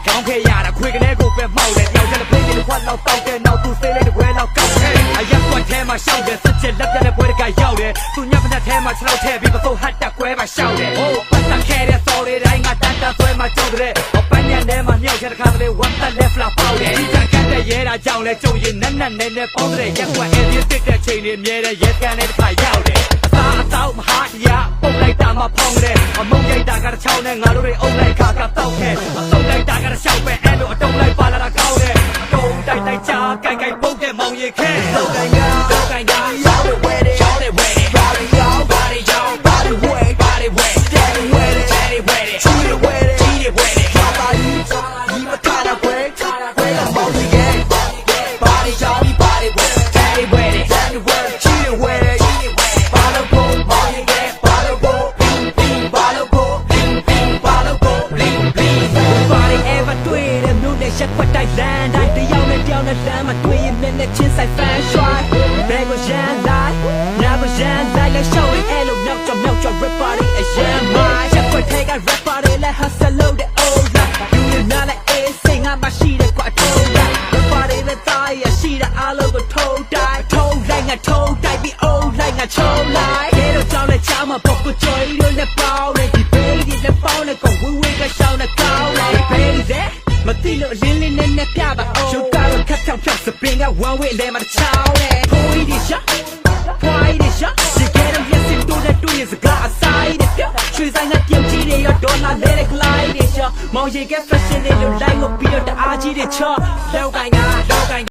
ကောင်းခဲ့ရတာခွေကနေကိုပဲမှောက်တယ်ယောက်ျားနဲ့ဖိနေလို့ခွက်လောက်တောက်တယ်နောက်သူသေးလေးတွေဝဲလောက်ကောက်တယ်အရက်ကွက်ထဲမှာရှောက်တယ်စစ်ချက်လက်ပြနဲ့ပွဲတကရောက်တယ်သူညက်ပနဲ့ထဲမှာခြေထောက်ထဲပြီးမစိုးဟတ်တက်ကွဲမှာရှောက်တယ်ဟိုပတ်သက်ခဲ့တဲ့စော်တွေတိုင်းကတန်တဆွဲမှာကြောက်တဲ့ပန်းညံထဲမှာမြောက်ချက်တစ်ခါတလေဝတ်တက်လက်ဖလာပေါက်တယ်ဒီကကတ်တဲ့ရဲတာကြောင့်လဲကြုံရင်နက်နက်နဲနဲပေါင်းတဲ့ရက်ကွက်အဲ့ဒီတစ်တဲ့ချိန်တွေမြဲတဲ့ရဲကန်နဲ့တစ်ခါရောက်တယ်အတော့မဟာတရားပုံလိုက်တာမှဖောင်းတယ်အမုံရိတ်တာကတစ်ချောင်းနဲ့ငါတို့တွေအုံလိုက်ခါကတောက်ခဲ့အစုံလိုက်တာကတစ်ချောင်းပဲအဲ့လိုအတုံးလိုက်ပါလာတာကောင်းတယ်အတုံးတိုက်တိုက်ချာကိုင်ကိုင်ပုတ်တဲ့မောင်ရီခဲတော့ကိုင်ကရောက်တယ်ဝဲတယ်ရောက်တယ်ဝဲတယ် body y'all body y'all body way body way daddy way daddy way cheat it way cheat it way body you my kind of wayမောင်ရီခဲ body y'all body way daddy way daddy way cheat it wayချက်ပတ်တိုက်လန်တိုင်းတယောက်နဲ့တယောက်နဲ့လမ်းမှာတွေ့ရင်နဲ့ချင်းဆိုင်ဖန်ရွှိုင်းဘယ်ကိုရန်လိုက်နာကိုရန်လိုက်လဲရှောက်ရင်အဲ့လိုမြောက်ကြော rap party အရန်မိုင်းချက်ပတ်ထဲက rap party လဲ hustle လုပ်တဲ့ old life ယူနေနာနဲ့အေးစိတ်ငါမရှိတဲ့ကွာထုံးလိုက် rap party ပဲသားရရှိတဲ့အားလုံးကိုထုံးတိုက်ငါထုံးတိုက်ပြီး old like ငါချုံးလိုက်ဒီလိုကြောင်းနဲ့ချားမှာပုတ်ကိုကြွေးလို့နဲ့ပေါင်းနေဒီ baby နဲ့ပေါင်းနဲ့ကိုဝေးကရှောင်းနဲ့ကောင်းနေ babyမတိလို့လင်းလင်းနဲ့ပြပါအောင်ရုပ်ကတော့ခက်ချောက်ဖြောက်စပင်ကဝမ်းဝဲလဲမှာချောင်းနဲ့ဖိုးဒီရှာဒီကဲတော့ရက်စစ်တိုးတဲ့တွေ့ရစကားအဆိုင်တဲ့ရွှေဆိုင်ကပြုတ်ကြီးတွေရောဒေါ်လာလဲတဲ့ client တွေရှာမောင်ရီက fashion တွေလို့ like ကိုပြီးတော့တအားကြီးတွေချောလောက်ကိုင်